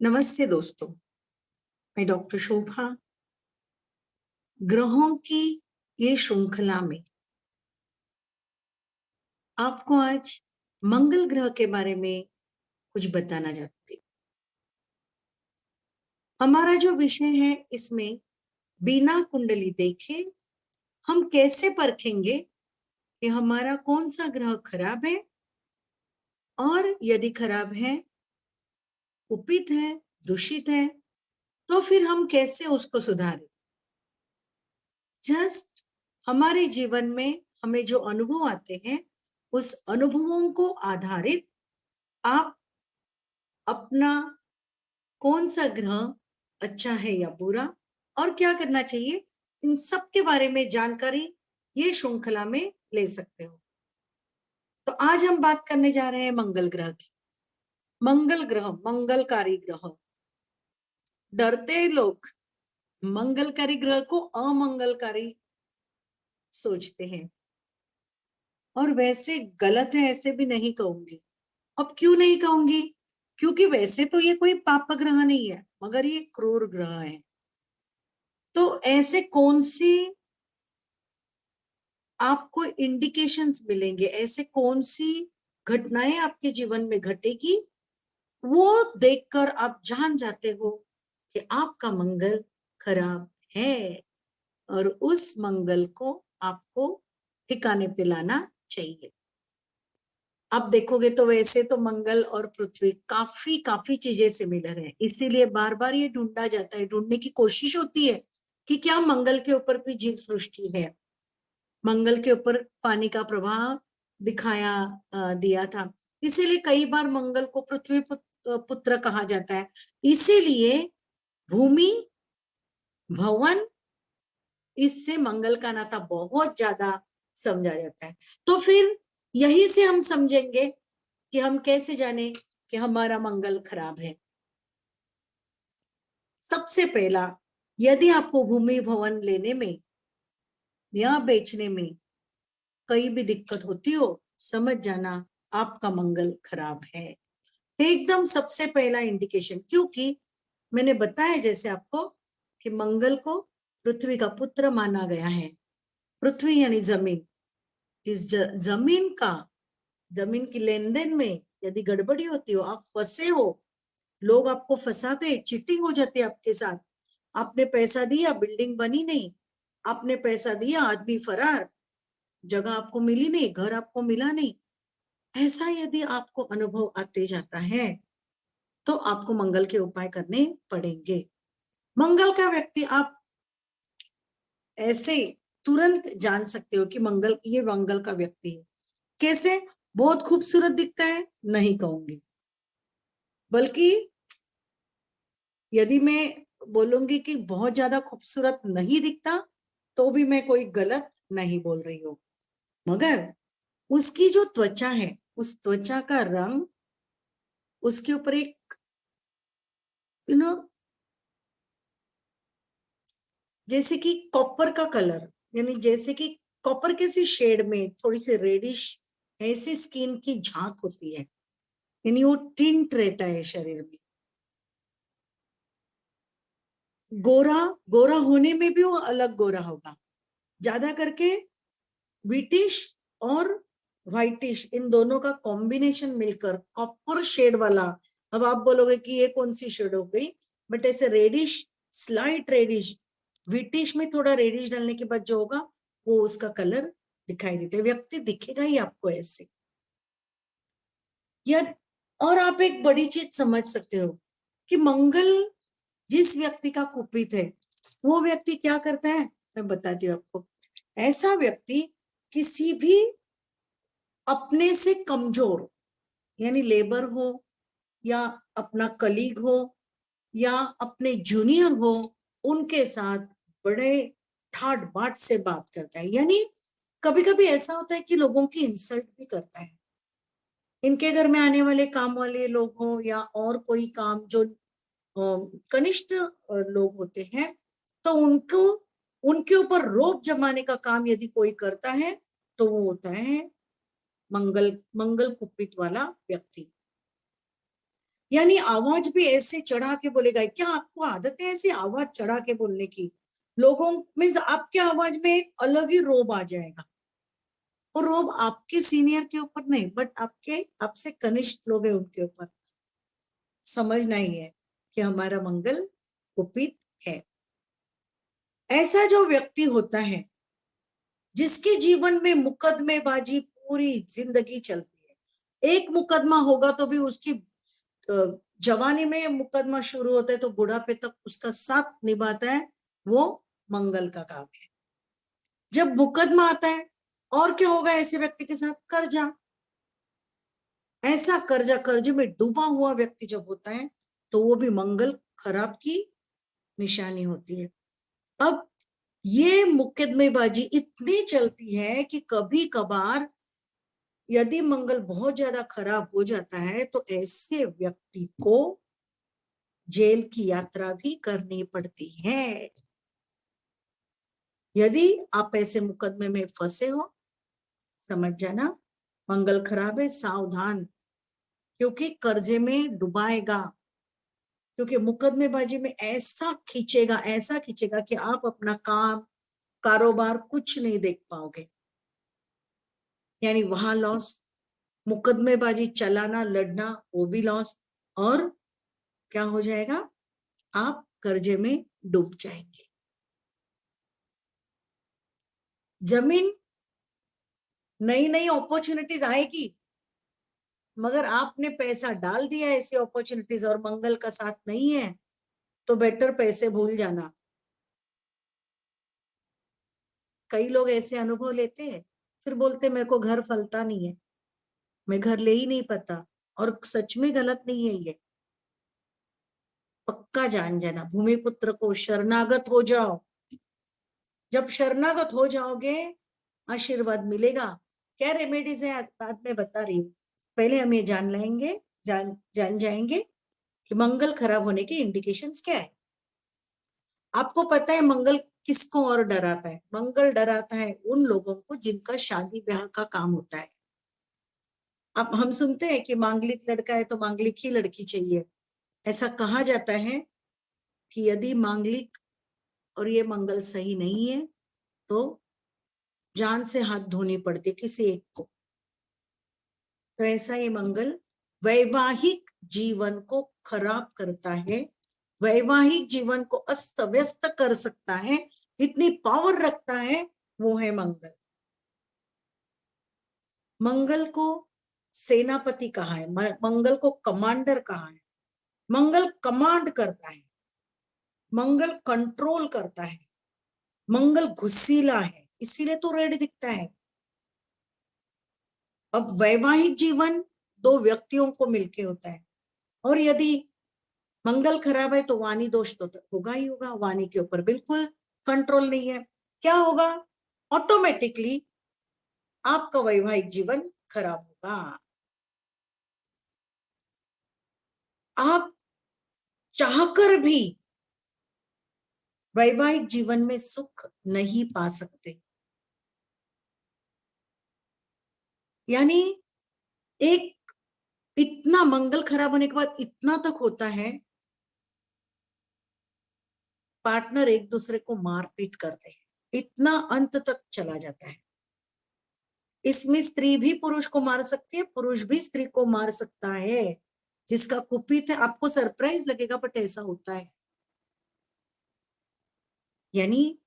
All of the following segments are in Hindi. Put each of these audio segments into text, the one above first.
नमस्ते दोस्तों। मैं डॉक्टर शोभा ग्रहों की ये श्रृंखला में आपको आज मंगल ग्रह के बारे में कुछ बताना चाहती हूँ। हमारा जो विषय है इसमें बिना कुंडली देखे हम कैसे परखेंगे कि हमारा कौन सा ग्रह खराब है और यदि खराब है, कुपित है, दूषित है, तो फिर हम कैसे उसको सुधारें। जस्ट हमारे जीवन में हमें जो अनुभव आते हैं उस अनुभवों को आधारित आप अपना कौन सा ग्रह अच्छा है या बुरा और क्या करना चाहिए, इन सब के बारे में जानकारी ये श्रृंखला में ले सकते हो। तो आज हम बात करने जा रहे हैं मंगल ग्रह की। मंगल ग्रह मंगलकारी ग्रह। डरते लोग मंगलकारी ग्रह को अमंगलकारी सोचते हैं और वैसे गलत है ऐसे भी नहीं कहूंगी। अब क्यों नहीं कहूंगी? क्योंकि वैसे तो ये कोई पाप ग्रह नहीं है मगर ये क्रूर ग्रह है। तो ऐसे कौन सी आपको इंडिकेशंस मिलेंगे, ऐसे कौन सी घटनाएं आपके जीवन में घटेगी, वो देखकर आप जान जाते हो कि आपका मंगल खराब है और उस मंगल को आपको ठिकाने पे लाना चाहिए। आप देखोगे तो वैसे तो मंगल और पृथ्वी काफी काफी चीजें सिमिलर है, इसीलिए बार बार ये ढूंढा जाता है, ढूंढने की कोशिश होती है कि क्या मंगल के ऊपर भी जीव सृष्टि है। मंगल के ऊपर पानी का प्रवाह दिखाया दिया था, इसीलिए कई बार मंगल को पृथ्वी पुत्र कहा जाता है। इसीलिए भूमि भवन इससे मंगल का नाता बहुत ज्यादा समझा जाता है। तो फिर यही से हम समझेंगे कि हम कैसे जाने कि हमारा मंगल खराब है। सबसे पहला, यदि आपको भूमि भवन लेने में या बेचने में कहीं भी दिक्कत होती हो, समझ जाना आपका मंगल खराब है। एकदम सबसे पहला इंडिकेशन, क्योंकि मैंने बताया जैसे आपको कि मंगल को पृथ्वी का पुत्र माना गया है। पृथ्वी यानी जमीन, इस जमीन की लेन देन में यदि गड़बड़ी होती हो, आप फंसे हो, लोग आपको फंसाते, चीटिंग हो जाती है आपके साथ, आपने पैसा दिया बिल्डिंग बनी नहीं, आपने पैसा दिया आदमी फरार, जगह आपको मिली नहीं, घर आपको मिला नहीं, ऐसा यदि आपको अनुभव आते जाता है तो आपको मंगल के उपाय करने पड़ेंगे। मंगल का व्यक्ति आप ऐसे तुरंत जान सकते हो कि ये मंगल का व्यक्ति है। कैसे? बहुत खूबसूरत दिखता है नहीं कहूंगी, बल्कि यदि मैं बोलूंगी कि बहुत ज्यादा खूबसूरत नहीं दिखता तो भी मैं कोई गलत नहीं बोल रही हूँ। मगर उसकी जो त्वचा है, उस त्वचा का रंग, उसके ऊपर एक यू नो जैसे कि कॉपर का कलर, यानी जैसे कि कॉपर किसी शेड में थोड़ी सी रेडिश ऐसी स्किन की झांक होती है, यानी वो टिंट रहता है शरीर में। गोरा गोरा होने में भी वो अलग गोरा होगा, ज्यादा करके ब्रिटिश और व्हाइटिश इन दोनों का कॉम्बिनेशन मिलकर कॉपर शेड वाला। अब आप बोलोगे कि ये कौन सी शेड हो गई, बट ऐसे रेडिश, स्लाइट रेडिश, ब्रिटिश में थोड़ा रेडिश डालने के बाद जो होगा वो उसका कलर दिखाई देता है। व्यक्ति दिखेगा ही आपको ऐसे। या और आप एक बड़ी चीज समझ सकते हो कि मंगल जिस व्यक्ति का कुपित है वो व्यक्ति क्या करता है, मैं बताती हूँ आपको। ऐसा व्यक्ति किसी भी अपने से कमजोर, यानी लेबर हो या अपना कलीग हो या अपने जूनियर हो, उनके साथ बड़े ठाट बाट से बात करता है। यानी कभी कभी ऐसा होता है कि लोगों की इंसल्ट भी करता है। इनके घर में आने वाले काम वाले लोग हो या और कोई काम जो कनिष्ठ लोग होते हैं, तो उनको उनके ऊपर रोब जमाने का काम यदि कोई करता है तो वो होता है मंगल मंगल कुपित वाला व्यक्ति। यानी आवाज भी ऐसे चढ़ा के बोलेगा। क्या आपको आदत है ऐसी आवाज चढ़ा के बोलने की? लोगों मीन्स आपके आवाज में एक अलग ही रोब आ जाएगा। और रोब आपके सीनियर के ऊपर नहीं, बट आपके आपसे कनिष्ठ लोग हैं उनके ऊपर। समझना ही है कि हमारा मंगल कुपित है। ऐसा जो व्यक्ति होता है जिसके जीवन में मुकदमेबाजी पूरी जिंदगी चलती है, एक मुकदमा होगा तो भी उसकी जवानी में मुकदमा शुरू होता है तो बुढ़ापे तक उसका साथ निभाता है, वो मंगल का काम है। जब मुकदमा आता है, और क्या होगा ऐसे व्यक्ति के साथ? कर्जा। ऐसा कर्जा, कर्ज में डूबा हुआ व्यक्ति जब होता है तो वो भी मंगल खराब की निशानी होती है। अब ये मुकदमेबाजी इतनी चलती है कि कभी कभार यदि मंगल बहुत ज्यादा खराब हो जाता है तो ऐसे व्यक्ति को जेल की यात्रा भी करनी पड़ती है। यदि आप ऐसे मुकदमे में फंसे हो, समझ जाना मंगल खराब है, सावधान, क्योंकि कर्जे में डुबाएगा। क्योंकि मुकदमेबाजी में ऐसा खींचेगा कि आप अपना काम कारोबार कुछ नहीं देख पाओगे। यानी वहां लॉस, मुकदमेबाजी चलाना लड़ना वो भी लॉस, और क्या हो जाएगा? आप कर्जे में डूब जाएंगे। जमीन, नई नई अपॉर्चुनिटीज आएगी, मगर आपने पैसा डाल दिया ऐसी अपॉर्चुनिटीज और मंगल का साथ नहीं है तो बेटर पैसे भूल जाना। कई लोग ऐसे अनुभव लेते हैं, फिर बोलते मेरे को घर फलता नहीं है, मैं घर ले ही नहीं पाता। और सच में गलत नहीं है ये। पक्का जान जाना, भूमिपुत्र को शरणागत हो जाओ। जब शरणागत हो जाओगे आशीर्वाद मिलेगा। क्या रेमेडीज है बाद में बता रही हूँ, पहले हम ये जान लेंगे, जान जाएंगे कि मंगल खराब होने के इंडिकेशंस क्या है। आपको पता है मंगल किसको और डराता है? मंगल डराता है उन लोगों को जिनका शादी ब्याह का काम होता है। अब हम सुनते हैं कि मांगलिक लड़का है तो मांगलिक ही लड़की चाहिए। ऐसा कहा जाता है कि यदि मांगलिक और ये मंगल सही नहीं है तो जान से हाथ धोनी पड़ती किसी एक को। तो ऐसा ये मंगल वैवाहिक जीवन को खराब करता है, वैवाहिक जीवन को अस्त व्यस्त कर सकता है, इतनी पावर रखता है, वो है मंगल। मंगल को सेनापति कहा है, मंगल को कमांडर कहा है। मंगल कमांड करता है, मंगल कंट्रोल करता है, मंगल गुस्सीला है, इसीलिए तो रेड दिखता है। अब वैवाहिक जीवन दो व्यक्तियों को मिलके होता है, और यदि मंगल खराब है तो वाणी दोष तो होगा ही होगा। वाणी के ऊपर बिल्कुल कंट्रोल नहीं है, क्या होगा? ऑटोमेटिकली आपका वैवाहिक जीवन खराब होगा। आप चाहकर भी वैवाहिक जीवन में सुख नहीं पा सकते। यानी एक इतना मंगल खराब होने के बाद इतना तक होता है, पार्टनर एक दूसरे को मारपीट करते हैं, इतना अंत तक चला जाता है। इसमें स्त्री भी पुरुष को मार सकती है, पुरुष भी स्त्री को मार सकता है। जिसका कुपित है, आपको सरप्राइज लगेगा बट ऐसा होता है। यानी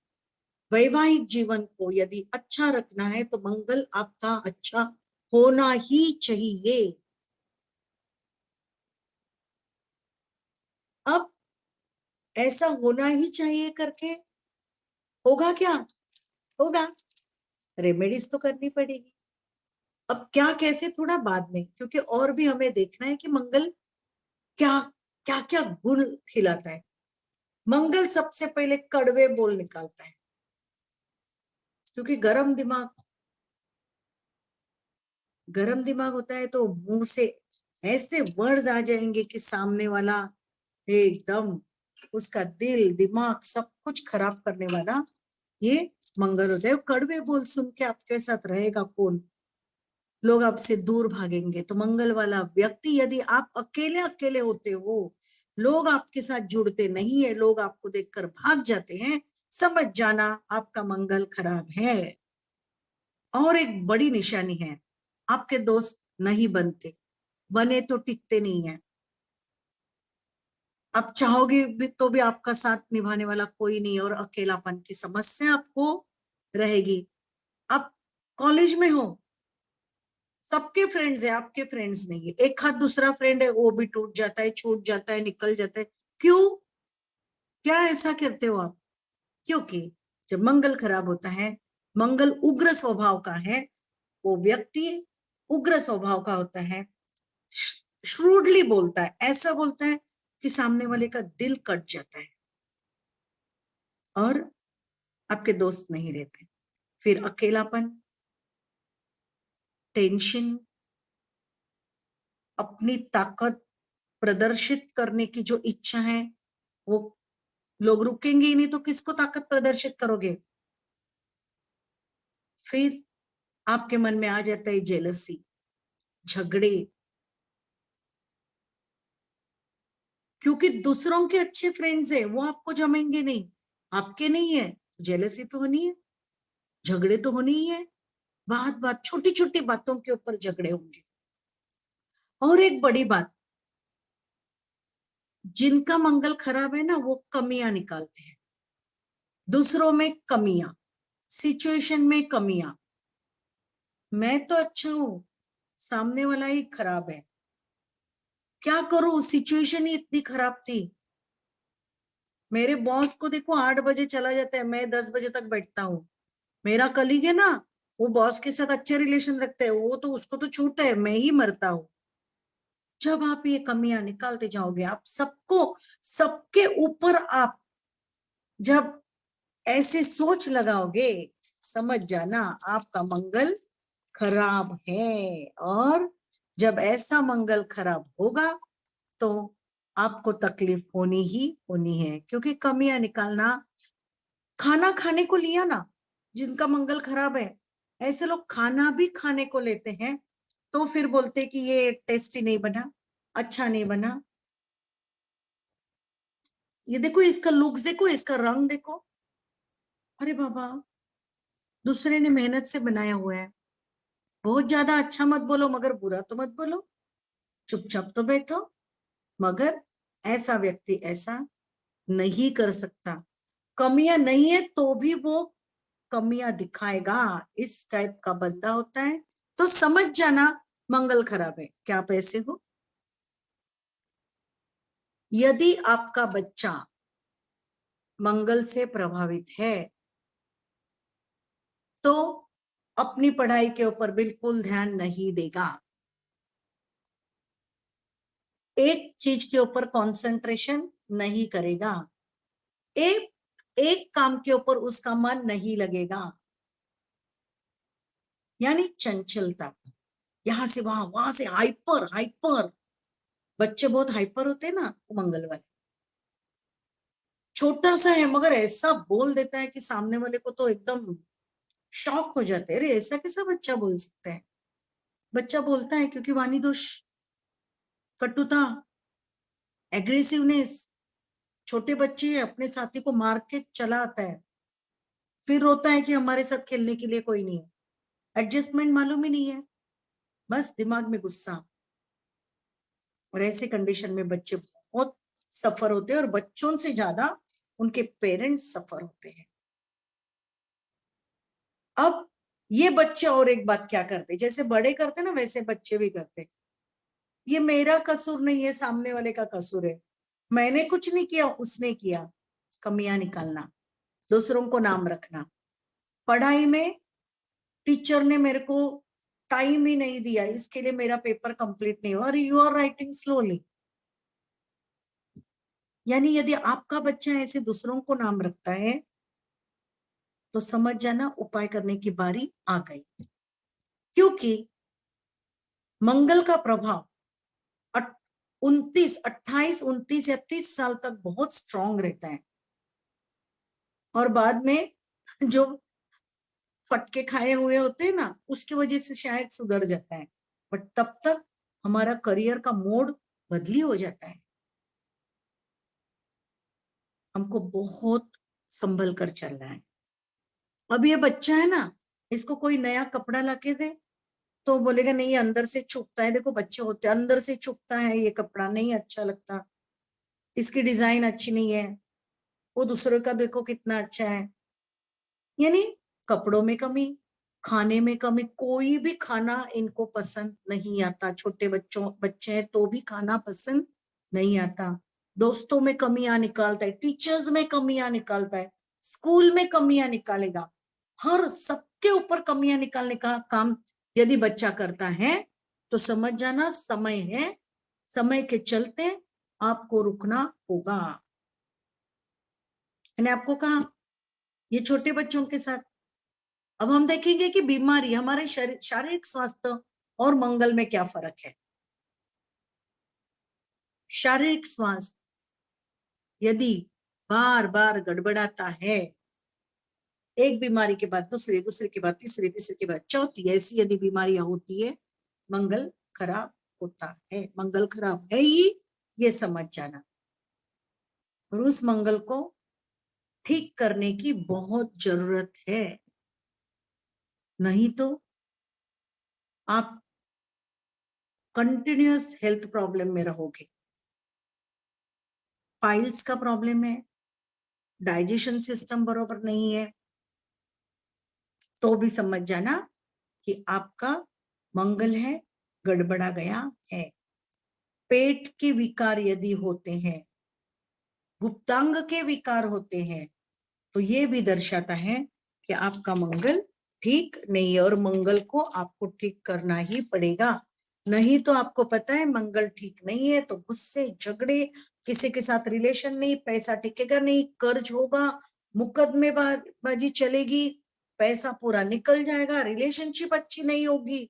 वैवाहिक जीवन को यदि अच्छा रखना है तो मंगल आपका अच्छा होना ही चाहिए। अब ऐसा होना ही चाहिए करके होगा क्या? होगा, रेमेडीज तो करनी पड़ेगी। अब क्या कैसे थोड़ा बाद में, क्योंकि और भी हमें देखना है कि मंगल क्या क्या क्या गुण खिलाता है। मंगल सबसे पहले कड़वे बोल निकालता है, क्योंकि गरम दिमाग होता है तो मुंह से ऐसे वर्ड्स आ जाएंगे कि सामने वाला एकदम उसका दिल दिमाग सब कुछ खराब करने वाला ये मंगल होता है। कड़वे बोल सुन के आपके साथ रहेगा कौन? लोग आपसे दूर भागेंगे। तो मंगल वाला व्यक्ति, यदि आप अकेले अकेले होते हो, लोग आपके साथ जुड़ते नहीं है, लोग आपको देखकर भाग जाते हैं, समझ जाना आपका मंगल खराब है। और एक बड़ी निशानी है, आपके दोस्त नहीं बनते, बने तो टिकते नहीं है। आप चाहोगे भी तो भी आपका साथ निभाने वाला कोई नहीं, और अकेलापन की समस्या आपको रहेगी। आप कॉलेज में हो, सबके फ्रेंड्स है, आपके फ्रेंड्स नहीं है, एक हाथ दूसरा फ्रेंड है, वो भी टूट जाता है, छूट जाता है, निकल जाता है। क्यों? क्या ऐसा करते हो आप? क्योंकि जब मंगल खराब होता है, मंगल उग्र स्वभाव का है, वो व्यक्ति उग्र स्वभाव का होता है, श्रूडली बोलता है, ऐसा बोलता है कि सामने वाले का दिल कट जाता है, और आपके दोस्त नहीं रहते। फिर अकेलापन, टेंशन, अपनी ताकत प्रदर्शित करने की जो इच्छा है, वो लोग रुकेंगे ही नहीं, तो किसको ताकत प्रदर्शित करोगे? फिर आपके मन में आ जाता है जेलसी, झगड़े, क्योंकि दूसरों के अच्छे फ्रेंड्स है, वो आपको जमेंगे नहीं, आपके नहीं है, जेलसी तो होनी है, झगड़े तो होनी ही है, बात बात छोटी छोटी बातों के ऊपर झगड़े होंगे। और एक बड़ी बात, जिनका मंगल खराब है ना, वो कमियां निकालते हैं, दूसरों में कमियां, सिचुएशन में कमियां। मैं तो अच्छा हूं, सामने वाला ही खराब है, क्या करूं, सिचुएशन ही इतनी खराब थी। मेरे बॉस को देखो 8 बजे चला जाता है, मैं 10 बजे तक बैठता हूँ। मेरा कलीग है ना, वो बॉस के साथ अच्छे रिलेशन रखते हैं, वो तो उसको तो छूट है, मैं ही मरता हूँ। जब आप ये कमियां निकालते जाओगे, आप सबको, सबके ऊपर आप जब ऐसे सोच लगाओगे, समझ जाना आपका मंगल खराब है। और जब ऐसा मंगल खराब होगा, तो आपको तकलीफ होनी ही होनी है, क्योंकि कमियां निकालना, खाना खाने को लिया ना, जिनका मंगल खराब है, ऐसे लोग खाना भी खाने को लेते हैं, तो फिर बोलते कि ये टेस्टी नहीं बना, अच्छा नहीं बना, ये देखो इसका लुक्स देखो, इसका रंग देखो। अरे बाबा, दूसरे ने मेहनत से बनाया हुआ है, बहुत ज्यादा अच्छा मत बोलो, मगर बुरा तो मत बोलो, चुपचाप तो बैठो। मगर ऐसा व्यक्ति ऐसा नहीं कर सकता, कमियां नहीं है तो भी वो कमियां दिखाएगा, इस टाइप का बंदा होता है। तो समझ जाना मंगल खराब है। क्या आप ऐसे हो? यदि आपका बच्चा मंगल से प्रभावित है, तो अपनी पढ़ाई के ऊपर बिल्कुल ध्यान नहीं देगा, एक चीज के ऊपर कंसंट्रेशन नहीं करेगा, एक एक काम के ऊपर उसका मन नहीं लगेगा, यानी चंचलता, यहां से वहां, वहां से हाइपर हाइपर। बच्चे बहुत हाइपर होते हैं ना, मंगल वाले, छोटा सा है मगर ऐसा बोल देता है कि सामने वाले को तो एकदम शॉक हो जाते हैं, अरे ऐसा कैसा बच्चा बोल सकता है। बच्चा बोलता है क्योंकि वाणी दोष, कटुता, एग्रेसिवनेस, छोटे बच्चे अपने साथी को मार के चला आता है, फिर रोता है कि हमारे साथ खेलने के लिए कोई नहीं है, एडजस्टमेंट मालूम ही नहीं है, बस दिमाग में गुस्सा। और ऐसे कंडीशन में बच्चे बहुत सफर होते हैं, और बच्चों से ज्यादा उनके पेरेंट्स सफर होते हैं। अब ये बच्चे और एक बात क्या करते, जैसे बड़े करते ना, वैसे बच्चे भी करते, ये मेरा कसूर नहीं है, सामने वाले का कसूर है, मैंने कुछ नहीं किया, उसने किया। कमियां निकालना, दूसरों को नाम रखना, पढ़ाई में टीचर ने मेरे को टाइम ही नहीं दिया, इसके लिए मेरा पेपर कंप्लीट नहीं हुआ, और यू आर राइटिंग स्लोली। यानी यदि आपका बच्चा ऐसे दूसरों को नाम रखता है, तो समझ जाना उपाय करने की बारी आ गई, क्योंकि मंगल का प्रभाव 29, 28, 29 या 30 साल तक बहुत स्ट्रांग रहता है, और बाद में जो फटके खाए हुए होते हैं ना, उसकी वजह से शायद सुधर जाता है, बट तब तक हमारा करियर का मोड बदली हो जाता है। हमको बहुत संभल कर चलना है। अब ये बच्चा है ना, इसको कोई नया कपड़ा लाके दे तो बोलेगा नहीं अंदर से चुभता है, देखो बच्चे होते हैं अंदर से चुभता है, ये कपड़ा नहीं अच्छा लगता, इसकी डिजाइन अच्छी नहीं है, वो दूसरे का देखो कितना अच्छा है। यानी कपड़ों में कमी, खाने में कमी, कोई भी खाना इनको पसंद नहीं आता, छोटे बच्चे हैं तो भी खाना पसंद नहीं आता। दोस्तों में कमियां निकालता है, टीचर्स में कमियां निकालता है, स्कूल में कमियां निकालेगा, हर सबके ऊपर कमियां निकालने का काम यदि बच्चा करता है तो समझ जाना समय है, समय के चलते आपको रुकना होगा। मैंने आपको कहा ये छोटे बच्चों के साथ। अब हम देखेंगे कि बीमारी हमारे शारीरिक स्वास्थ्य और मंगल में क्या फर्क है। शारीरिक स्वास्थ्य यदि बार बार गड़बड़ाता है, एक बीमारी के बाद दूसरी, दूसरे के बाद तीसरी, तीसरे के बाद चौथी, ऐसी यदि बीमारियां होती है, मंगल खराब होता है। मंगल खराब है ही, ये समझ जाना। और उस मंगल को ठीक करने की बहुत जरूरत है, नहीं तो आप कंटिन्यूअस हेल्थ प्रॉब्लम में रहोगे। पाइल्स का प्रॉब्लम है, डाइजेशन सिस्टम बरोबर नहीं है, तो भी समझ जाना कि आपका मंगल है गड़बड़ा गया है। पेट के विकार यदि होते हैं, गुप्तांग के विकार होते हैं, तो ये भी दर्शाता है कि आपका मंगल ठीक नहीं है और मंगल को आपको ठीक करना ही पड़ेगा। नहीं तो आपको पता है मंगल ठीक नहीं है तो गुस्से, झगड़े, किसी के साथ रिलेशन नहीं, पैसा टिकेगा नहीं, कर्ज होगा, मुकदमेबाजी चलेगी, पैसा पूरा निकल जाएगा, रिलेशनशिप अच्छी नहीं होगी,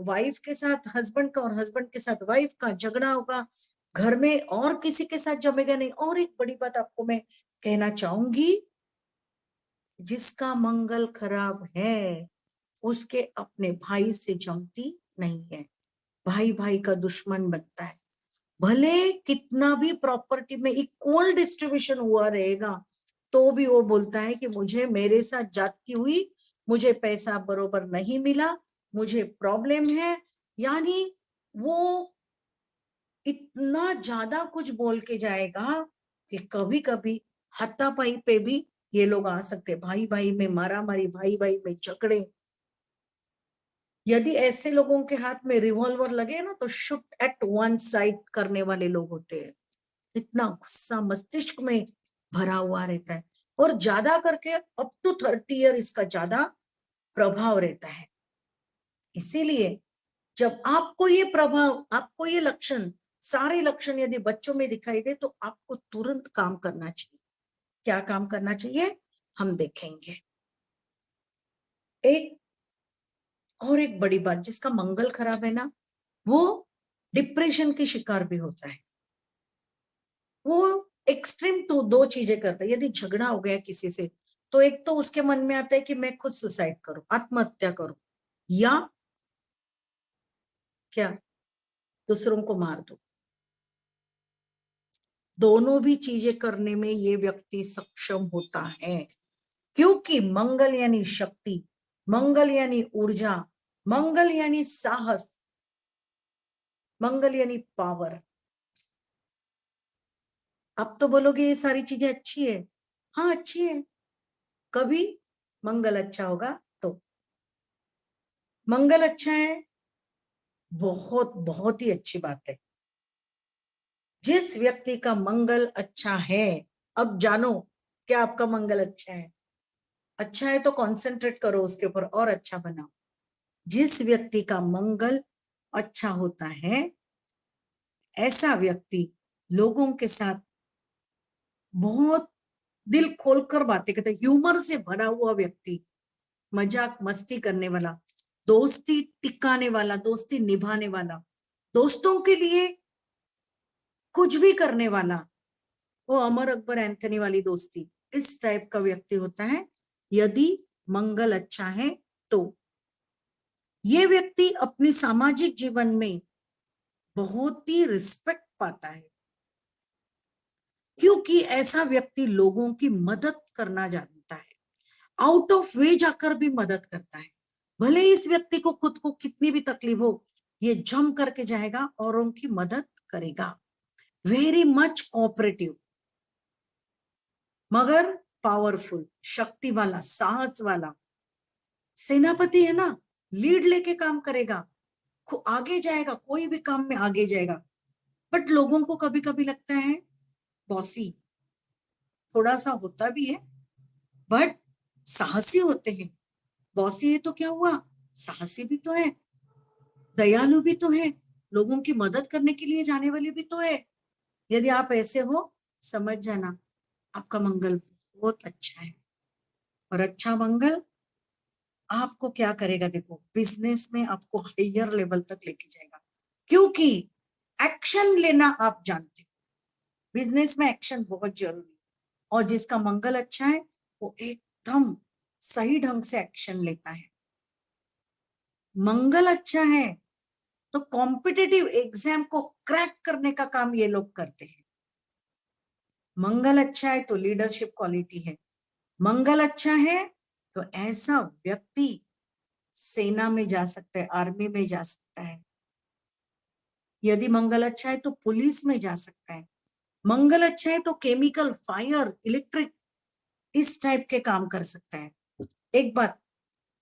वाइफ के साथ हस्बैंड का और हस्बैंड के साथ वाइफ का झगड़ा होगा, घर में और किसी के साथ जमेगा नहीं। और एक बड़ी बात आपको मैं कहना चाहूंगी, जिसका मंगल खराब है उसके अपने भाई से जमती नहीं है, भाई भाई का दुश्मन बनता है। भले कितना भी प्रॉपर्टी में इक्वल डिस्ट्रीब्यूशन हुआ रहेगा तो भी वो बोलता है कि मुझे मेरे साथ जाती हुई, मुझे पैसा बरोबर नहीं मिला, मुझे प्रॉब्लम है। यानी वो इतना ज्यादा कुछ बोल के जाएगा कि कभी कभी हाथापाई पे भी ये लोग आ सकते, भाई भाई में मारा मारी, भाई भाई में झगड़े। यदि ऐसे लोगों के हाथ में रिवॉल्वर लगे ना तो शूट एट वन साइड करने वाले लोग होते हैं। इतना गुस्सा मस्तिष्क में भरा हुआ रहता है और ज्यादा करके अप टू 30 ईयर इसका ज्यादा प्रभाव रहता है। इसीलिए जब आपको ये प्रभाव, आपको ये लक्षण, सारे लक्षण यदि बच्चों में दिखाई दे तो आपको तुरंत काम करना चाहिए। क्या काम करना चाहिए हम देखेंगे। एक और एक बड़ी बात, जिसका मंगल खराब है ना वो डिप्रेशन के शिकार भी होता है। वो एक्सट्रीम तो दो चीजें करता है। यदि झगड़ा हो गया किसी से तो एक तो उसके मन में आता है कि मैं खुद सुसाइड करूं, आत्महत्या करूं, या क्या दूसरों को मार दूं। दोनों भी चीजें करने में ये व्यक्ति सक्षम होता है, क्योंकि मंगल यानी शक्ति, मंगल यानी ऊर्जा, मंगल यानी साहस, मंगल यानी पावर। अब तो बोलोगे ये सारी चीजें अच्छी है, हाँ अच्छी है। कभी मंगल अच्छा होगा तो मंगल अच्छा है, बहुत बहुत ही अच्छी बात है। जिस व्यक्ति का मंगल अच्छा है, अब जानो क्या आपका मंगल अच्छा है। अच्छा है तो कंसंट्रेट करो उसके ऊपर और अच्छा बनाओ। जिस व्यक्ति का मंगल अच्छा होता है ऐसा व्यक्ति लोगों के साथ बहुत दिल खोलकर बातें करता है, ह्यूमर से भरा हुआ व्यक्ति, मजाक मस्ती करने वाला, दोस्ती टिकाने वाला, दोस्ती निभाने वाला, दोस्तों के लिए कुछ भी करने वाला, वो अमर अकबर एंथनी वाली दोस्ती, इस टाइप का व्यक्ति होता है। यदि मंगल अच्छा है तो ये व्यक्ति अपने सामाजिक जीवन में बहुत ही रिस्पेक्ट पाता है, क्योंकि ऐसा व्यक्ति लोगों की मदद करना जानता है, आउट ऑफ वे जाकर भी मदद करता है। भले ही इस व्यक्ति को खुद को कितनी भी तकलीफ हो, ये जम करके जाएगा और उनकी मदद करेगा। वेरी मच कोऑपरेटिव, मगर पावरफुल, शक्ति वाला, साहस वाला। सेनापति है ना, लीड लेके काम करेगा, आगे जाएगा, कोई भी काम में आगे जाएगा। बट लोगों को कभी कभी लगता है बॉसी, थोड़ा सा होता भी है, बट साहसी होते हैं। बॉसी है तो क्या हुआ, साहसी भी तो है, दयालु भी तो है, लोगों की मदद करने के लिए जाने वाली भी तो है। यदि आप ऐसे हो, समझ जाना आपका मंगल बहुत अच्छा है। और अच्छा मंगल आपको क्या करेगा, देखो बिजनेस में आपको हायर लेवल तक लेके जाएगा, क्योंकि एक्शन लेना आप जानते हो। बिजनेस में एक्शन बहुत जरूरी है, और जिसका मंगल अच्छा है वो एकदम सही ढंग से एक्शन लेता है। मंगल अच्छा है तो कॉम्पिटिटिव एग्जाम को क्रैक करने का काम ये लोग करते हैं। मंगल अच्छा है तो लीडरशिप क्वालिटी है। मंगल अच्छा है तो ऐसा व्यक्ति सेना में जा सकता है, आर्मी में जा सकता है। यदि मंगल अच्छा है तो पुलिस में जा सकता है। मंगल अच्छा है तो केमिकल, फायर, इलेक्ट्रिक, इस टाइप के काम कर सकता है। एक बात,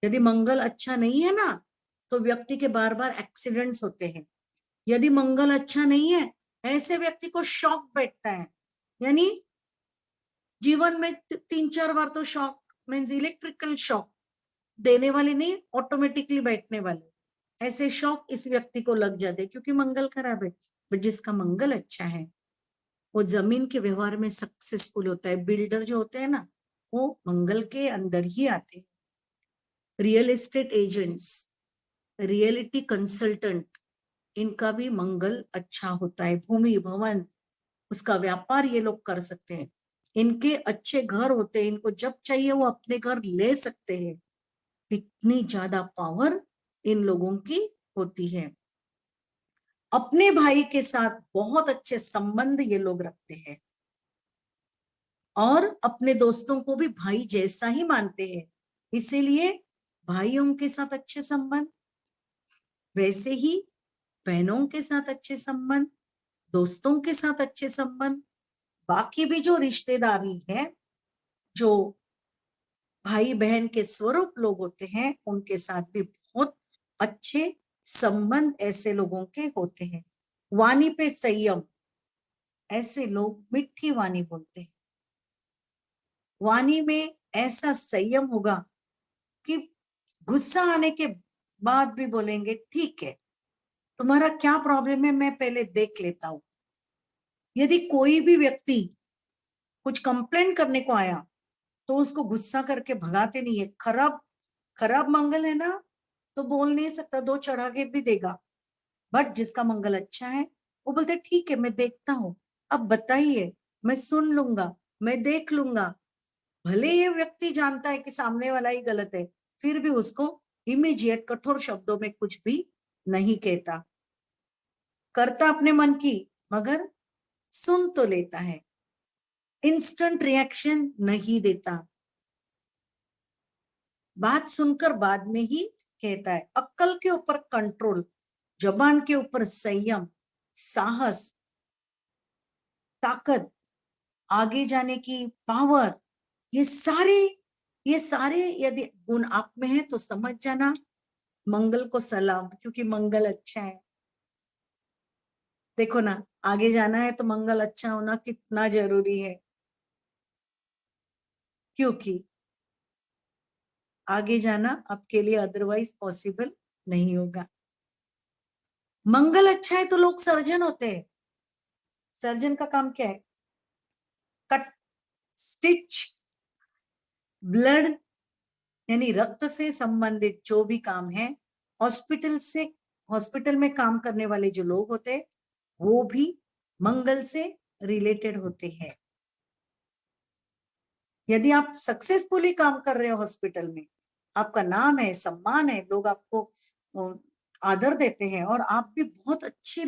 यदि मंगल अच्छा नहीं है ना, तो व्यक्ति के बार बार एक्सीडेंट्स होते हैं। यदि मंगल अच्छा नहीं है, ऐसे व्यक्ति को शॉक बैठता है, यानी जीवन में 3-4 बार तो शॉक, मीन्स इलेक्ट्रिकल शॉक देने वाले नहीं, ऑटोमेटिकली बैठने वाले, ऐसे शॉक इस व्यक्ति को लग जाते क्योंकि मंगल खराब है। बट जिसका मंगल अच्छा है वो जमीन के व्यवहार में सक्सेसफुल होता है। बिल्डर जो होते हैं ना, वो मंगल के अंदर ही आते हैं। Real estate agents, reality consultant, इनका भी मंगल अच्छा होता है। भूमि भवन, उसका व्यापार ये लोग कर सकते हैं। इनके अच्छे घर होते हैं, इनको जब चाहिए वो अपने घर ले सकते हैं। इतनी ज्यादा पावर इन लोगों की होती है। अपने भाई के साथ बहुत अच्छे संबंध ये लोग रखते हैं, और अपने दोस्तों को भी भाई जैसा ही मानते हैं। इसीलिए भाइयों के साथ अच्छे संबंध, वैसे ही बहनों के साथ अच्छे संबंध, दोस्तों के साथ अच्छे संबंध, बाकी भी जो रिश्तेदारी है, जो भाई बहन के स्वरूप लोग होते हैं, उनके साथ भी बहुत अच्छे संबंध ऐसे लोगों के होते हैं। वाणी पे संयम, ऐसे लोग मीठी वाणी बोलते हैं। वाणी में ऐसा संयम होगा कि गुस्सा आने के बाद भी बोलेंगे ठीक है, तुम्हारा क्या प्रॉब्लम है, मैं पहले देख लेता हूं। यदि कोई भी व्यक्ति कुछ कंप्लेन करने को आया तो उसको गुस्सा करके भगाते नहीं है। खराब खराब मंगल है ना, तो बोल नहीं सकता, दो चढ़ा के भी देगा। बट जिसका मंगल अच्छा है वो बोलते ठीक है, मैं देखता हूँ, अब बताइए, मैं सुन लूंगा, मैं देख लूंगा। भले ये व्यक्ति जानता है कि सामने वाला ही गलत है, फिर भी उसको इमीडिएट कठोर शब्दों में कुछ भी नहीं कहता, करता अपने मन की, मगर सुन तो लेता है, इंस्टेंट रिएक्शन नहीं देता, बात सुनकर बाद में ही कहता है। अक्ल के ऊपर कंट्रोल, जबान के ऊपर संयम, साहस, ताकत, आगे जाने की पावर, ये सारे यदि गुण आप में है तो समझ जाना मंगल को सलाम, क्योंकि मंगल अच्छा है। देखो ना, आगे जाना है तो मंगल अच्छा होना कितना जरूरी है, क्योंकि आगे जाना आपके लिए अदरवाइज पॉसिबल नहीं होगा। मंगल अच्छा है तो लोग सर्जन होते हैं। सर्जन का काम क्या है, कट, स्टिच, ब्लड, यानी रक्त से संबंधित जो भी काम है, हॉस्पिटल में काम करने वाले जो लोग होते हैं वो भी मंगल से रिलेटेड होते हैं। यदि आप सक्सेसफुली काम कर रहे हो हॉस्पिटल में, आपका नाम है, सम्मान है, लोग आपको आदर देते हैं, और आप भी बहुत अच्छे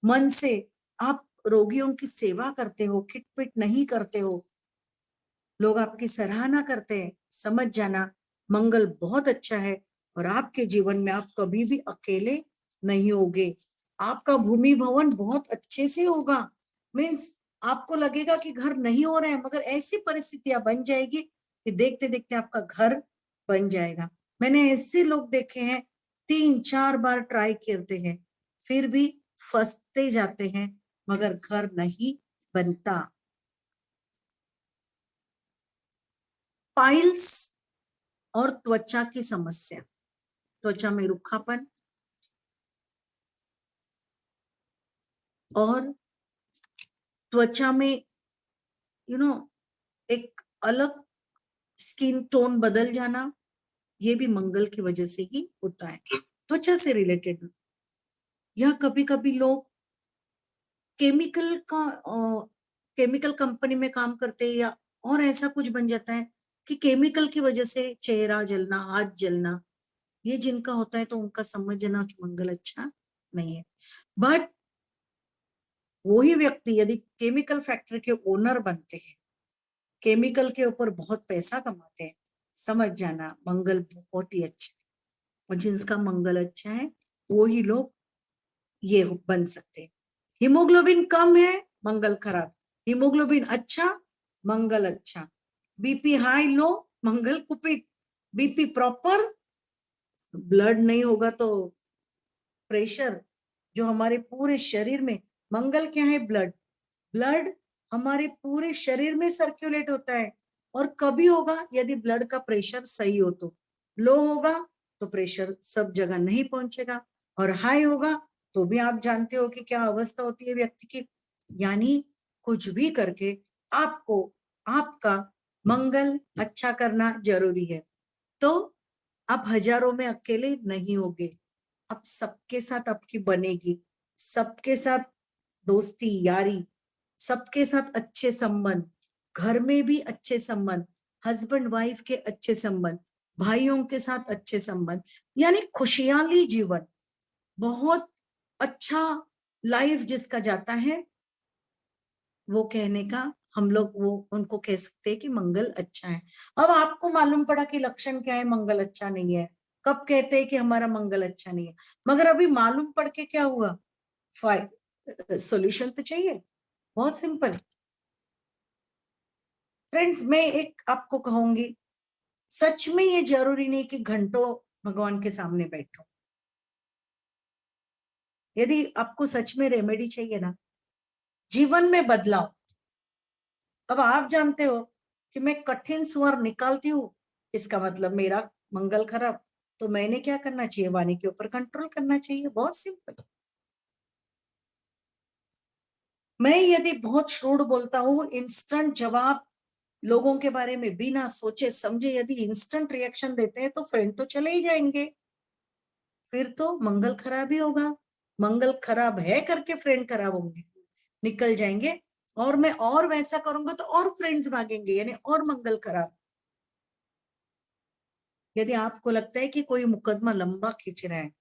मन से आप रोगियों की सेवा करते हो, खिटपिट नहीं करते हो, लोग आपकी सराहना करते हैं। समझ जाना मंगल बहुत अच्छा है, और आपके जीवन में आप कभी भी अकेले नहीं होगे। आपका भूमि भवन बहुत अच्छे से होगा। मीन्स आपको लगेगा कि घर नहीं हो रहा है, मगर ऐसी परिस्थितियां बन जाएगी कि देखते देखते आपका घर बन जाएगा। मैंने ऐसे लोग देखे हैं 3-4 बार ट्राई करते हैं, फिर भी फंसते जाते हैं, मगर घर नहीं बनता। पाइल्स और त्वचा की समस्या, त्वचा में रूखापन और त्वचा में एक अलग स्किन टोन बदल जाना, ये भी मंगल की वजह से ही होता है, त्वचा से रिलेटेड। या कभी कभी लोग केमिकल का केमिकल कंपनी में काम करते हैं, या और ऐसा कुछ बन जाता है कि केमिकल की वजह से चेहरा जलना, हाथ जलना, ये जिनका होता है तो उनका समझना कि मंगल अच्छा नहीं है। बट वही व्यक्ति यदि केमिकल फैक्ट्री के ओनर बनते हैं, केमिकल के ऊपर बहुत पैसा कमाते हैं, समझ जाना मंगल बहुत ही अच्छा है। और जिनका मंगल अच्छा है वो ही लोग ये बन सकते हैं। हीमोग्लोबिन कम है, मंगल खराब। हीमोग्लोबिन अच्छा, मंगल अच्छा। बीपी हाई लो, मंगल कुपित। बीपी प्रॉपर, ब्लड नहीं होगा तो प्रेशर, जो हमारे पूरे शरीर में, मंगल क्या है, ब्लड। ब्लड हमारे पूरे शरीर में सर्कुलेट होता है, और कभी होगा यदि ब्लड का प्रेशर सही हो तो, लो होगा तो प्रेशर सब जगह नहीं पहुंचेगा, और हाई होगा तो भी आप जानते हो कि क्या अवस्था होती है व्यक्ति की। यानी कुछ भी करके आपको आपका मंगल अच्छा करना जरूरी है। तो आप हजारों में अकेले नहीं होगे, अब सबके साथ आपकी बनेगी, सबके साथ दोस्ती यारी, सबके साथ अच्छे संबंध, घर में भी अच्छे संबंध, हस्बैंड वाइफ के अच्छे संबंध, भाइयों के साथ अच्छे संबंध, यानी खुशहाली जीवन, बहुत अच्छा लाइफ जिसका जाता है, वो कहने का हम लोग वो उनको कह सकते हैं कि मंगल अच्छा है। अब आपको मालूम पड़ा कि लक्षण क्या है, मंगल अच्छा नहीं है, कब कहते हैं कि हमारा मंगल अच्छा नहीं है, मगर अभी मालूम पड़ के क्या हुआ, सॉल्यूशन तो चाहिए, बहुत सिंपल। फ्रेंड्स, मैं एक आपको कहूंगी, सच में ये जरूरी नहीं कि घंटों भगवान के सामने बैठो। यदि आपको सच में रेमेडी चाहिए ना, जीवन में बदलाव। अब आप जानते हो कि मैं कठिन स्वर निकालती हूँ, इसका मतलब मेरा मंगल खराब, तो मैंने क्या करना चाहिए, वाणी के ऊपर कंट्रोल करना चाहिए, बहुत सिंपल। मैं यदि बहुत शोर बोलता हूँ, इंस्टेंट जवाब, लोगों के बारे में बिना सोचे समझे यदि इंस्टेंट रिएक्शन देते हैं, तो फ्रेंड तो चले ही जाएंगे, फिर तो मंगल खराब ही होगा। मंगल खराब है करके फ्रेंड खराब होंगे, निकल जाएंगे, और मैं और वैसा करूंगा तो और फ्रेंड्स भागेंगे, यानी और मंगल खराब। यदि आपको लगता है कि कोई मुकदमा लंबा खींच रहा है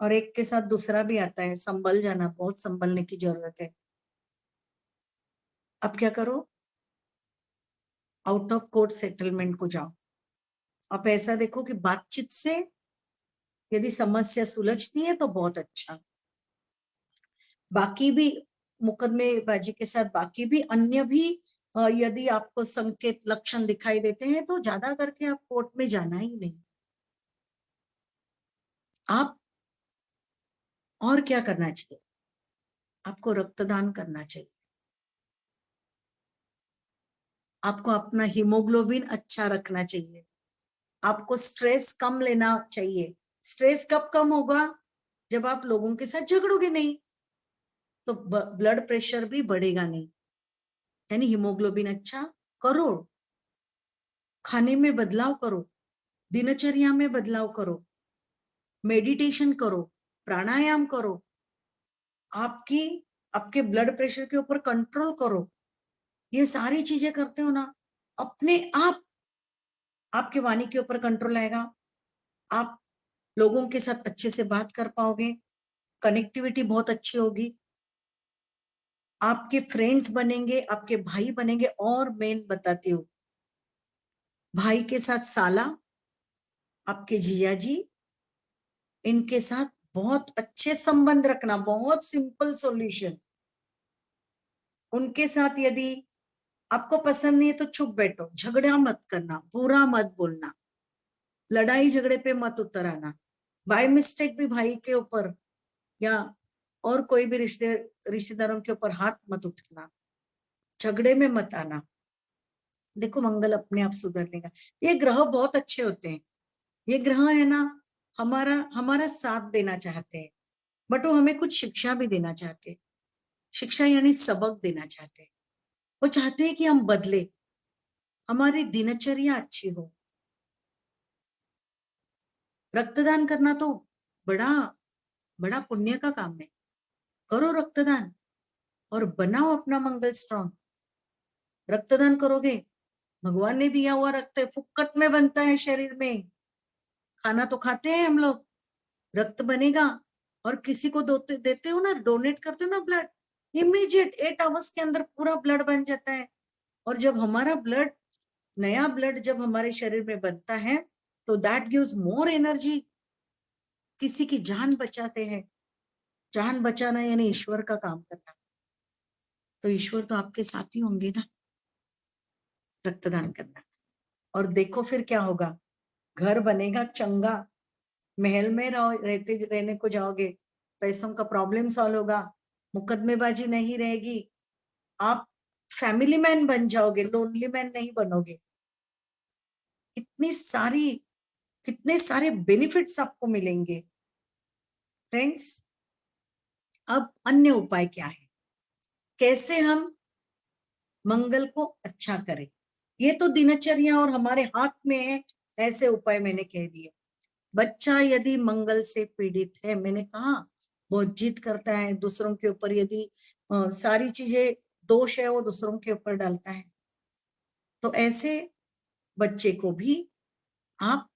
और एक के साथ दूसरा भी आता है, संभल जाना, बहुत संभलने की जरूरत है। अब क्या करो, आउट ऑफ कोर्ट सेटलमेंट को जाओ। आप ऐसा देखो कि बातचीत से यदि समस्या सुलझती है तो बहुत अच्छा। बाकी भी मुकदमेबाजी के साथ बाकी भी अन्य भी यदि आपको संकेत लक्षण दिखाई देते हैं, तो ज्यादा करके आप कोर्ट में जाना ही नहीं। आप और क्या करना चाहिए, आपको रक्तदान करना चाहिए, आपको अपना हीमोग्लोबिन अच्छा रखना चाहिए, आपको स्ट्रेस कम लेना चाहिए। स्ट्रेस कब कम होगा, जब आप लोगों के साथ झगड़ोगे नहीं, तो ब्लड प्रेशर भी बढ़ेगा नहीं। यानी हीमोग्लोबिन अच्छा करो, खाने में बदलाव करो, दिनचर्या में बदलाव करो, मेडिटेशन करो, प्राणायाम करो, आपकी आपके ब्लड प्रेशर के ऊपर कंट्रोल करो। ये सारी चीजें करते हो ना, अपने आप आपके वाणी के ऊपर कंट्रोल आएगा, आप लोगों के साथ अच्छे से बात कर पाओगे, कनेक्टिविटी बहुत अच्छी होगी, आपके फ्रेंड्स बनेंगे, आपके भाई बनेंगे। और मेन बताती हूँ, भाई के साथ साला, आपके जिया जी, इनके साथ बहुत अच्छे संबंध रखना, बहुत सिंपल सॉल्यूशन। उनके साथ यदि आपको पसंद नहीं है तो चुप बैठो, झगड़ा मत करना, बुरा मत बोलना, लड़ाई झगड़े पे मत उतर आना, बाय मिस्टेक भी भाई के ऊपर या और कोई भी रिश्तेदारों के ऊपर हाथ मत उठाना, झगड़े में मत आना। देखो मंगल अपने आप सुधर लेगा। ये ग्रह बहुत अच्छे होते हैं, ये ग्रह है ना, हमारा हमारा साथ देना चाहते हैं, बट वो हमें कुछ शिक्षा भी देना चाहते हैं। शिक्षा यानी सबक देना चाहते हैं। वो चाहते हैं कि हम बदले, हमारी दिनचर्या अच्छी हो। रक्तदान करना तो बड़ा बड़ा पुण्य का काम है। करो रक्तदान और बनाओ अपना मंगल स्ट्रांग। रक्तदान करोगे, भगवान ने दिया हुआ रक्त है, फुक्कट में बनता है शरीर में, खाना तो खाते हैं हम लोग, रक्त बनेगा। और किसी को देते हो ना, डोनेट करते हो ना ब्लड, इमीडिएट 8 आवर्स के अंदर पूरा ब्लड बन जाता है। और जब हमारा ब्लड, नया ब्लड जब हमारे शरीर में बनता है तो दैट गिव्स मोर एनर्जी, किसी की जान बचाते हैं। जान बचाना यानी ईश्वर का काम करना, तो ईश्वर तो आपके साथ ही होंगे ना, रक्तदान करना। और देखो फिर क्या होगा, घर बनेगा चंगा, महल में रहने को जाओगे, पैसों का प्रॉब्लम सॉल्व होगा, मुकदमेबाजी नहीं रहेगी, आप फैमिली मैन बन जाओगे, लोनली मैन नहीं बनोगे। इतनी सारी, कितने सारे बेनिफिट्स आपको मिलेंगे फ्रेंड्स। अब अन्य उपाय क्या है, कैसे हम मंगल को अच्छा करें, ये तो दिनचर्या और हमारे हाथ में है। ऐसे उपाय मैंने कह दिए। बच्चा यदि मंगल से पीड़ित है, मैंने कहा बहुत जिद करता है दूसरों के ऊपर, यदि सारी चीजें दोष है वो दूसरों के ऊपर डालता है, तो ऐसे बच्चे को भी आप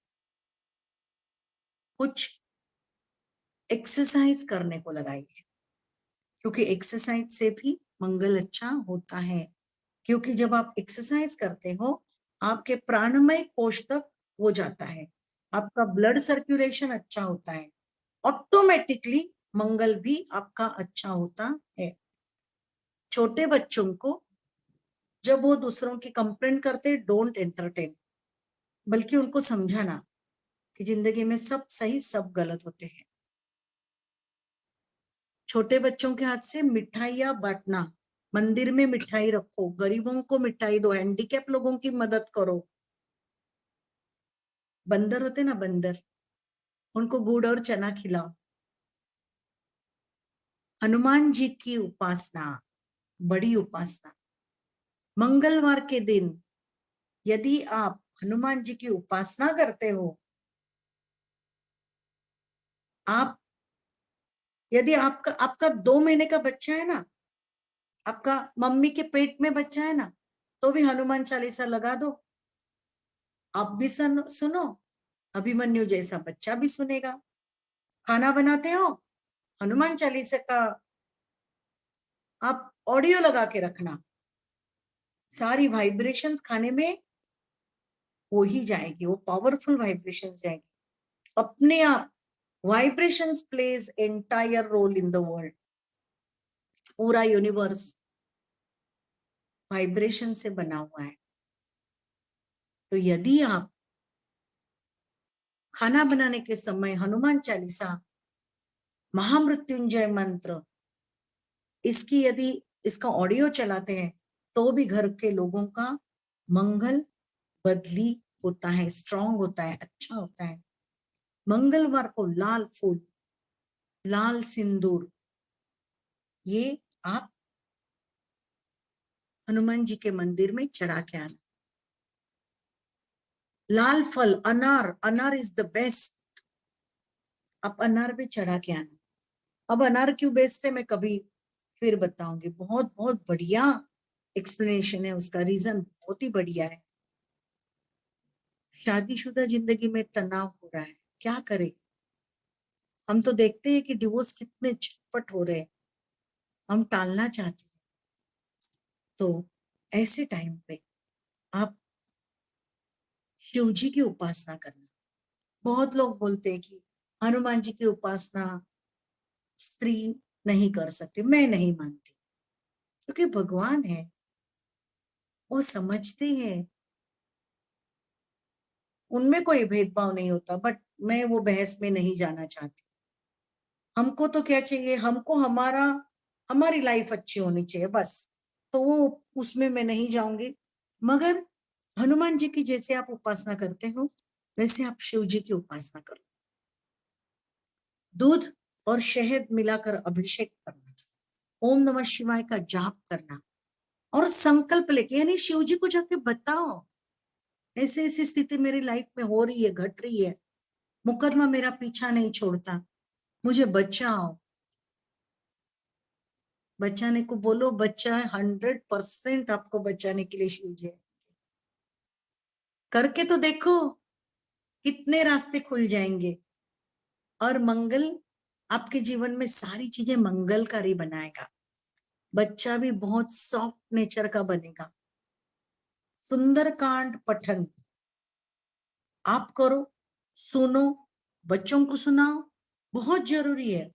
कुछ एक्सरसाइज करने को लगाइए, क्योंकि एक्सरसाइज से भी मंगल अच्छा होता है। क्योंकि जब आप एक्सरसाइज करते हो, आपके प्राणमय कोष तक वो जाता है, आपका ब्लड सर्कुलेशन अच्छा होता है, ऑटोमेटिकली मंगल भी आपका अच्छा होता है। छोटे बच्चों को जब वो दूसरों की कंप्लेंट करते, डोंट एंटरटेन, बल्कि उनको समझाना कि जिंदगी में सब सही सब गलत होते हैं। छोटे बच्चों के हाथ से मिठाइयां बांटना, मंदिर में मिठाई रखो, गरीबों को मिठाई दो, हैंडीकैप लोगों की मदद करो। बंदर होते ना बंदर, उनको गुड़ और चना खिलाओ। हनुमान जी की उपासना, बड़ी उपासना। मंगलवार के दिन यदि आप हनुमान जी की उपासना करते हो, आप यदि आपका आपका 2 महीने का बच्चा है ना, आपका मम्मी के पेट में बच्चा है ना, तो भी हनुमान चालीसा लगा दो, आप भी सुनो, अभिमन्यु जैसा बच्चा भी सुनेगा। खाना बनाते हो, हनुमान चालीसा का आप ऑडियो लगा के रखना, सारी वाइब्रेशंस खाने में हो ही जाएगी, वो पावरफुल वाइब्रेशंस जाएगी अपने आप। Vibrations plays entire role in the world. पूरा यूनिवर्स वाइब्रेशन से बना हुआ है। तो यदि आप खाना बनाने के समय हनुमान चालीसा, महामृत्युंजय मंत्र, इसकी यदि इसका ऑडियो चलाते हैं, तो भी घर के लोगों का मंगल बदली होता है, स्ट्रांग होता है, अच्छा होता है। मंगलवार को लाल फूल, लाल सिंदूर, ये आप हनुमान जी के मंदिर में चढ़ा के आना। लाल फल, अनार, अनार इज द बेस्ट, आप अनार भी चढ़ा के आना। अब अनार क्यों बेस्ट है मैं कभी फिर बताऊंगी, बहुत बहुत बढ़िया एक्सप्लेनेशन है उसका, रीजन बहुत ही बढ़िया है। शादीशुदा जिंदगी में तनाव हो रहा है, क्या करें? हम तो देखते हैं कि डिवोर्स कितने झटपट हो रहे हैं, हम टालना चाहते हैं। तो ऐसे टाइम पे आप शिव जी की उपासना करना। बहुत लोग बोलते हैं कि हनुमान जी की उपासना स्त्री नहीं कर सकती, मैं नहीं मानती, क्योंकि भगवान है, वो समझते हैं, उनमें कोई भेदभाव नहीं होता। बट मैं वो बहस में नहीं जाना चाहती। हमको तो क्या चाहिए, हमको हमारी लाइफ अच्छी होनी चाहिए बस। तो वो उसमें मैं नहीं जाऊंगी। मगर हनुमान जी की जैसे आप उपासना करते हो, वैसे आप शिव जी की उपासना करो। दूध और शहद मिलाकर अभिषेक करना, ओम नमः शिवाय का जाप करना, और संकल्प लेके, यानी शिव जी को जाके बताओ, ऐसे ऐसी स्थिति मेरी लाइफ में हो रही है, घट रही है, मुकदमा मेरा पीछा नहीं छोड़ता, मुझे बचाओ। बचाने को बोलो, बच्चा 100% आपको बचाने के लिए शिव जी है। करके तो देखो, कितने रास्ते खुल जाएंगे। और मंगल आपके जीवन में सारी चीजें मंगलकारी बनाएगा। बच्चा भी बहुत सॉफ्ट नेचर का बनेगा। सुंदरकांड पठन आप करो, सुनो, बच्चों को सुनाओ, बहुत जरूरी है।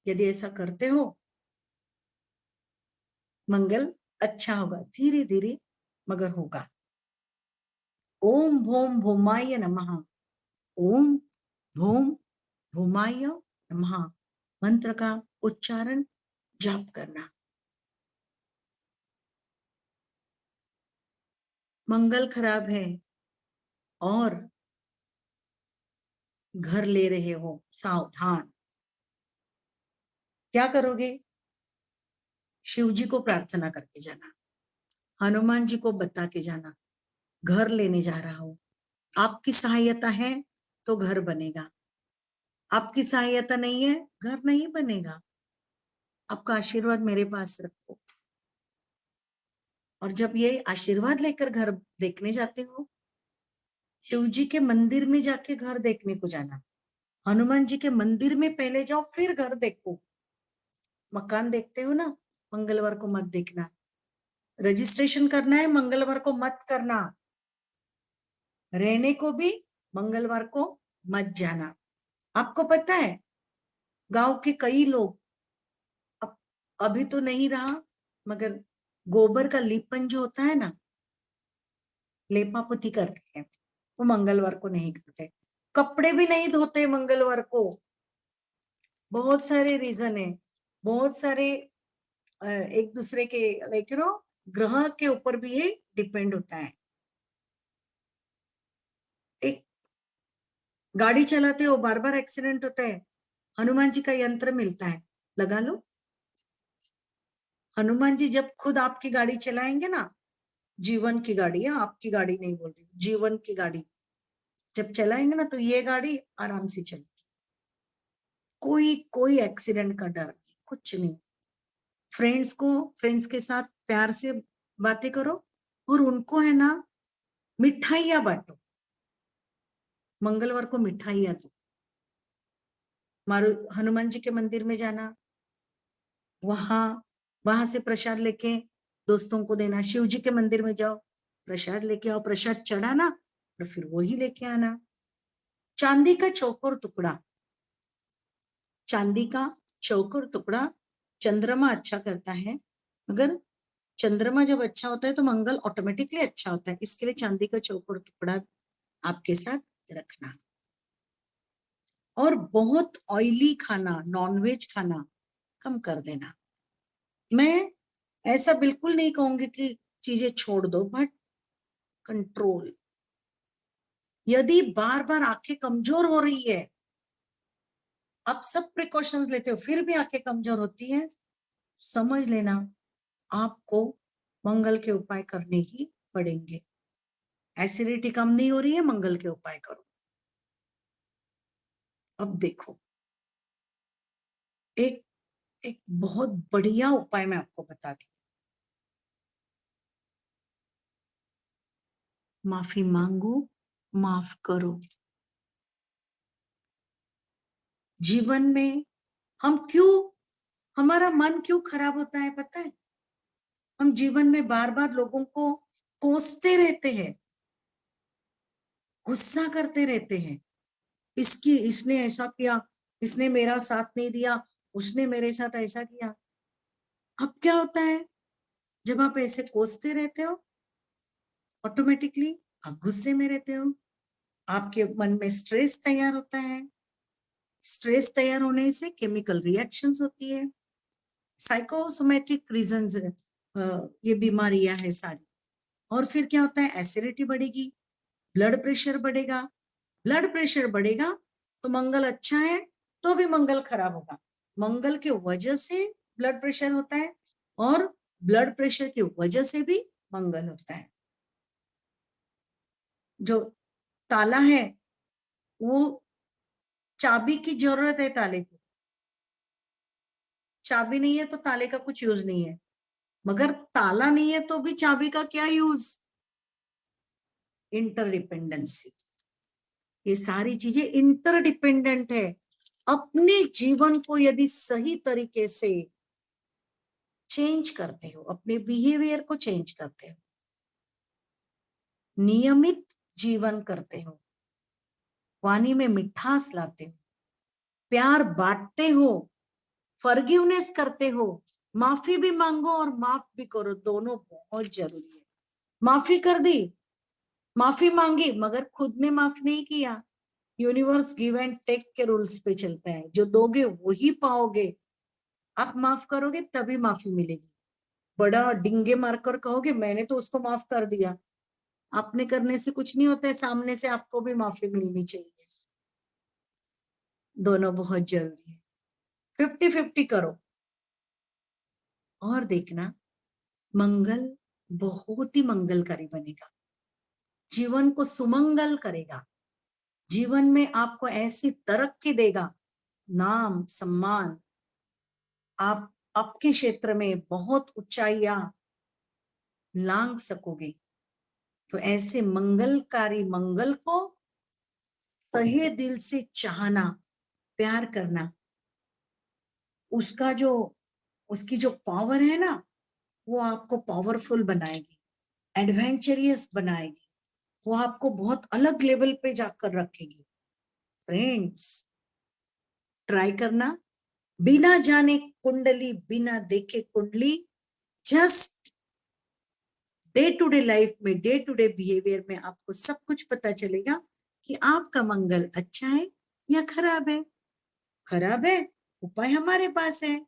यदि ऐसा करते हो, मंगल अच्छा होगा, धीरे धीरे मगर होगा। ओम भोम भोमाय नमः। ओम भोम भोमाय नमः मंत्र का उच्चारण जाप करना। मंगल खराब है और घर ले रहे हो, सावधान। क्या करोगे? शिव जी को प्रार्थना करके जाना, हनुमान जी को बता के जाना, घर लेने जा रहा हूं। आपकी सहायता है तो घर बनेगा, आपकी सहायता नहीं है, घर नहीं बनेगा। आपका आशीर्वाद मेरे पास रखो। और जब ये आशीर्वाद लेकर घर देखने जाते हो, शिव जी के मंदिर में जाके घर देखने को जाना। हनुमान जी के मंदिर में पहले जाओ, फिर घर देखो। मकान देखते हो ना, मंगलवार को मत देखना। रजिस्ट्रेशन करना है, मंगलवार को मत करना। रहने को भी मंगलवार को मत जाना। आपको पता है, गांव के कई लोग, अब अभी तो नहीं रहा, मगर गोबर का लीपन जो होता है ना, लेपा पुती करते हैं, वो मंगलवार को नहीं करते। कपड़े भी नहीं धोते मंगलवार को। बहुत सारे रीजन है, बहुत सारे एक दूसरे के, लाइक ग्रह के ऊपर भी ये डिपेंड होता है। एक गाड़ी चलाते हो, बार बार एक्सीडेंट होता है, हनुमान जी का यंत्र मिलता है, लगा लो। हनुमान जी जब खुद आपकी गाड़ी चलाएंगे ना, जीवन की गाड़ी है, आपकी गाड़ी नहीं बोल रही, जीवन की गाड़ी जब चलाएंगे ना, तो ये गाड़ी आराम से चलेगी। कोई कोई एक्सीडेंट का डर नहीं, कुछ नहीं। फ्रेंड्स के साथ प्यार से बातें करो, और उनको है ना, मिठाइयां बांटो। मंगलवार को मिठाइयां दो। मारू हनुमान जी के मंदिर में जाना, वहां वहां से प्रसाद लेके दोस्तों को देना। शिव जी के मंदिर में जाओ, प्रसाद लेके आओ, प्रसाद चढ़ाना और फिर वही लेके आना। चांदी का चौकोर टुकड़ा, चांदी का चौकोर टुकड़ा चंद्रमा अच्छा करता है। अगर चंद्रमा जब अच्छा होता है तो मंगल ऑटोमेटिकली अच्छा होता है, इसके लिए चांदी का चौकोर टुकड़ा आपके साथ रखना। और बहुत ऑयली खाना, नॉनवेज खाना कम कर देना। मैं ऐसा बिल्कुल नहीं कहूंगी कि चीजें छोड़ दो, बट कंट्रोल। यदि बार बार आंखें कमजोर हो रही है, आप सब प्रिकॉशंस लेते हो, फिर भी आंखें कमजोर होती है, समझ लेना आपको मंगल के उपाय करने ही पड़ेंगे। एसिडिटी कम नहीं हो रही है, मंगल के उपाय करो। अब देखो, एक एक बहुत बढ़िया उपाय मैं आपको बताती हूँ। माफी मांगो माफ करो। जीवन में हमारा मन क्यों खराब होता है पता है? हम जीवन में बार बार लोगों को कोसते रहते हैं, गुस्सा करते रहते हैं। इसने ऐसा किया, इसने मेरा साथ नहीं दिया, उसने मेरे साथ ऐसा किया। अब क्या होता है, जब आप ऐसे कोसते रहते हो, ऑटोमेटिकली आप गुस्से में रहते हो, आपके मन में स्ट्रेस तैयार होता है। स्ट्रेस तैयार होने से केमिकल रिएक्शंस होती है, साइकोसोमेटिक रीजंस, ये बीमारियां है सारी। और फिर क्या होता है, एसिडिटी बढ़ेगी, ब्लड प्रेशर बढ़ेगा। ब्लड प्रेशर बढ़ेगा तो मंगल अच्छा है तो भी मंगल खराब होगा। मंगल के वजह से ब्लड प्रेशर होता है और ब्लड प्रेशर की वजह से भी मंगल होता है। जो ताला है वो चाबी की जरूरत है ताले को, चाबी नहीं है तो ताले का कुछ यूज नहीं है, मगर ताला नहीं है तो भी चाबी का क्या यूज? इंटरडिपेंडेंसी। ये सारी चीजें इंटरडिपेंडेंट है। अपने जीवन को यदि सही तरीके से चेंज करते हो, अपने बिहेवियर को चेंज करते हो, नियमित जीवन करते हो, वाणी में मिठास लाते हो, प्यार बांटते हो, फॉरगिवनेस करते हो, माफी भी मांगो और माफ भी करो, दोनों बहुत जरूरी है। माफी कर दी, माफी मांगी मगर खुद ने माफ नहीं किया। यूनिवर्स गिव एंड टेक के रूल्स पे चलता है, जो दोगे वही पाओगे। आप माफ करोगे तभी माफी मिलेगी। बड़ा डिंगे मारकर कहोगे मैंने तो उसको माफ कर दिया, आपने करने से कुछ नहीं होता है, सामने से आपको भी माफी मिलनी चाहिए। दोनों बहुत जरूरी है। 50-50 करो और देखना मंगल बहुत ही मंगलकारी बनेगा, जीवन को सुमंगल करेगा, जीवन में आपको ऐसी तरक्की देगा, नाम सम्मान, आप आपके क्षेत्र में बहुत ऊंचाइयां लांग सकोगे। तो ऐसे मंगलकारी मंगल को तहे दिल से चाहना, प्यार करना, उसकी जो पावर है ना, वो आपको पावरफुल बनाएगी, एडवेंचरियस बनाएगी, वो आपको बहुत अलग लेवल पे जाकर रखेगी। फ्रेंड्स, ट्राई करना, बिना जाने कुंडली, बिना देखे कुंडली, just day to day life में, डे टू डे बिहेवियर में आपको सब कुछ पता चलेगा कि आपका मंगल अच्छा है या खराब है। खराब है, उपाय हमारे पास है,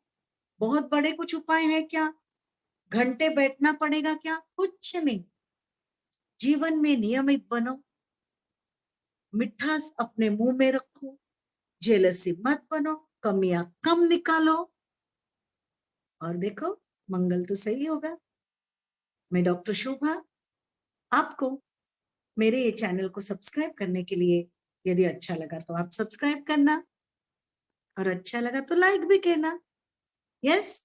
बहुत बड़े कुछ उपाय है क्या? घंटे बैठना पड़ेगा क्या? कुछ नहीं। जीवन में नियमित बनो, मिठास अपने मुंह में रखो, जेलसी मत बनो, कमियां कम निकालो और देखो मंगल तो सही होगा। मैं डॉक्टर शोभा, आपको मेरे ये चैनल को सब्सक्राइब करने के लिए, यदि अच्छा लगा तो आप सब्सक्राइब करना और अच्छा लगा तो लाइक भी करना। यस,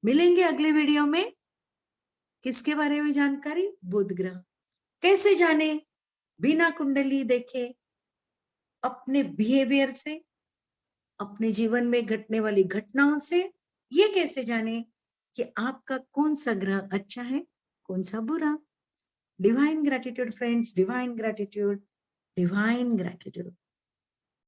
मिलेंगे अगले वीडियो में। किसके बारे में जानकारी? बुध ग्रह कैसे जाने बिना कुंडली देखे, अपने बिहेवियर से, अपने जीवन में घटने वाली घटनाओं से ये कैसे जाने कि आपका कौन सा ग्रह अच्छा है, कौन सा बुरा। Divine gratitude friends, divine gratitude, divine gratitude.